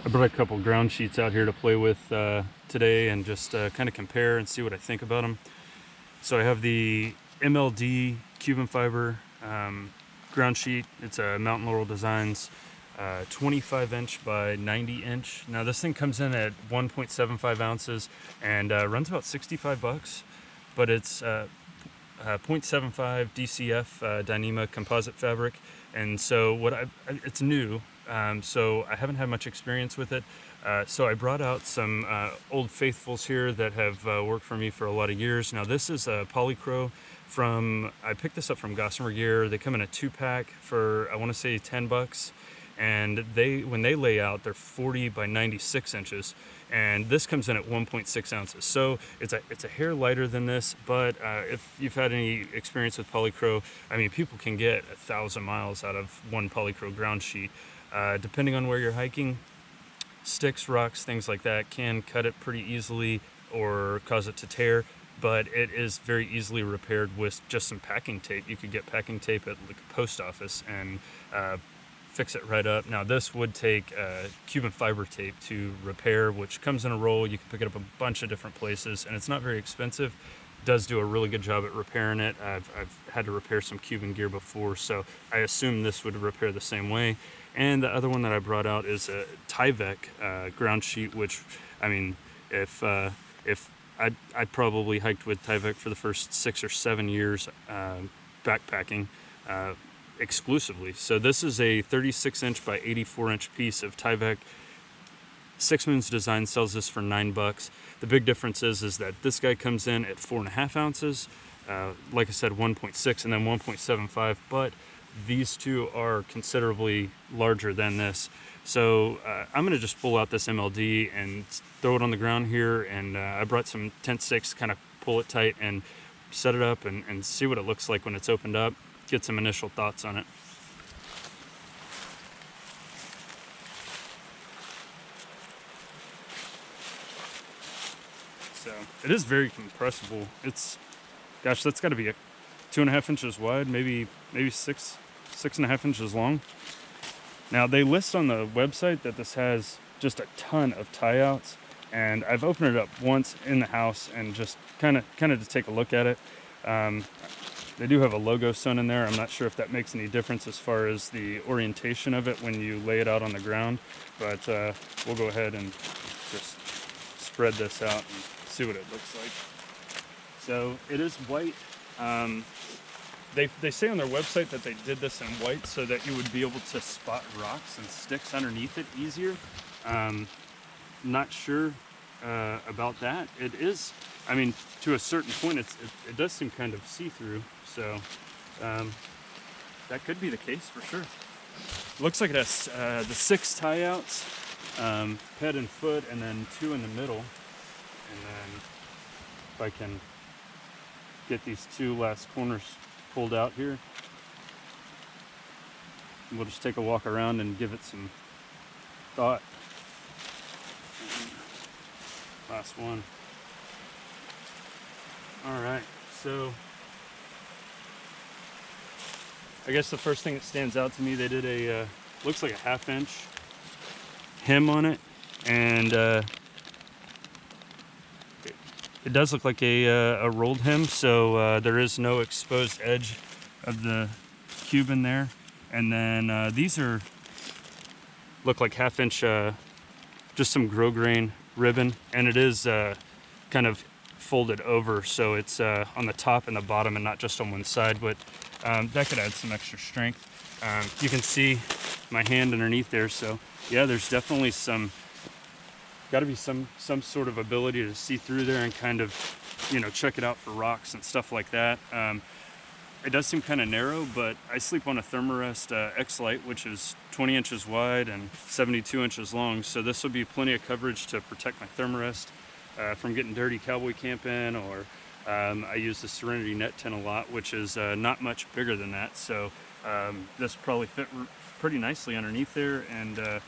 I brought a couple ground sheets out here to play with today and just kind of compare and see what I think about them. So I have the MLD Cuben fiber ground sheet. It's a Mountain Laurel Designs 25 inch by 90 inch. Now this thing comes in at 1.75 ounces and runs about 65 bucks, but it's 0.75 DCF Dyneema composite fabric. And so it's new, so I haven't had much experience with it. So I brought out some old faithfuls here that have worked for me for a lot of years. Now this is a Polycro I picked this up from Gossamer Gear. They come in a 2-pack for, I want to say 10 bucks. And when they lay out, they're 40 by 96 inches. And this comes in at 1.6 ounces. So it's a hair lighter than this, but if you've had any experience with Polycro, I mean, people can get 1,000 miles out of one Polycro ground sheet. Depending on where you're hiking, sticks, rocks, things like that can cut it pretty easily or cause it to tear, but it is very easily repaired with just some packing tape. You could get packing tape at like a post office and fix it right up. Now this would take Cuben fiber tape to repair, which comes in a roll. You can pick it up a bunch of different places and it's not very expensive. It does do a really good job at repairing it. I've had to repair some Cuben gear before, so I assume this would repair the same way. And the other one that I brought out is a Tyvek ground sheet, which, I mean, if I'd probably hiked with Tyvek for the first 6 or 7 years backpacking exclusively. So this is a 36 inch by 84 inch piece of Tyvek. Six Moons Design sells this for 9 bucks. The big difference is that this guy comes in at 4.5 ounces. Like I said, 1.6 and then 1.75, but these two are considerably larger than this. So I'm gonna just pull out this MLD and throw it on the ground here, and I brought some tent sticks to kind of pull it tight and set it up and see what it looks like when it's opened up, get some initial thoughts on it. So it is very compressible. It's, gosh, that's got to be 2.5 inches wide, maybe 6.5 inches long. Now they list on the website that this has just a ton of tie outs, and I've opened it up once in the house and just kind of to take a look at it. They do have a logo sewn in there. I'm not sure if that makes any difference as far as the orientation of it when you lay it out on the ground, but we'll go ahead and just spread this out and see what it looks like. So it is white. They say on their website that they did this in white so that you would be able to spot rocks and sticks underneath it easier. Not sure about that. It is, I mean, to a certain point, it does seem kind of see-through, so that could be the case for sure. Looks like it has the 6 tie-outs, head and foot, and then 2 in the middle. And then if I can get these 2 last corners pulled out here, we'll just take a walk around and give it some thought. Last one. All right, so I guess the first thing that stands out to me, they did a looks like a 1/2 inch hem on it, and it does look like a rolled hem, so there is no exposed edge of the Cuben there. And then these look like 1/2 inch, just some grosgrain ribbon, and it is kind of folded over, so it's on the top and the bottom and not just on one side, but that could add some extra strength. You can see my hand underneath there, so yeah, there's definitely got to be some sort of ability to see through there and kind of, you know, check it out for rocks and stuff like that. It does seem kind of narrow, but I sleep on a Thermarest X-Lite, which is 20 inches wide and 72 inches long, so this will be plenty of coverage to protect my Thermarest from getting dirty cowboy camping, or I use the Serenity net tent a lot, which is not much bigger than that, so this probably fit pretty nicely underneath there, and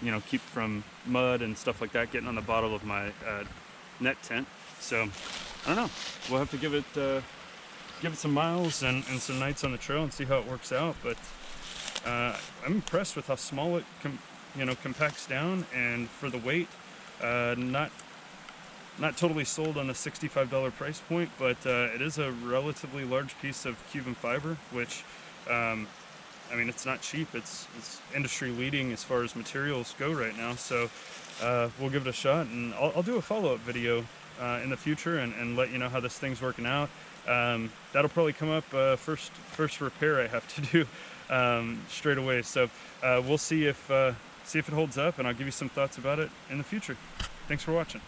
you know, keep from mud and stuff like that getting on the bottom of my net tent. So I don't know, we'll have to give it some miles and some nights on the trail and see how it works out, but I'm impressed with how small it you know, compacts down, and for the weight, not totally sold on the $65 price point, but it is a relatively large piece of Cuben fiber, which I mean, it's not cheap. It's industry leading as far as materials go right now. So we'll give it a shot, and I'll do a follow-up video in the future and let you know how this thing's working out. That'll probably come up first repair I have to do straight away. So we'll see if it holds up, and I'll give you some thoughts about it in the future. Thanks for watching.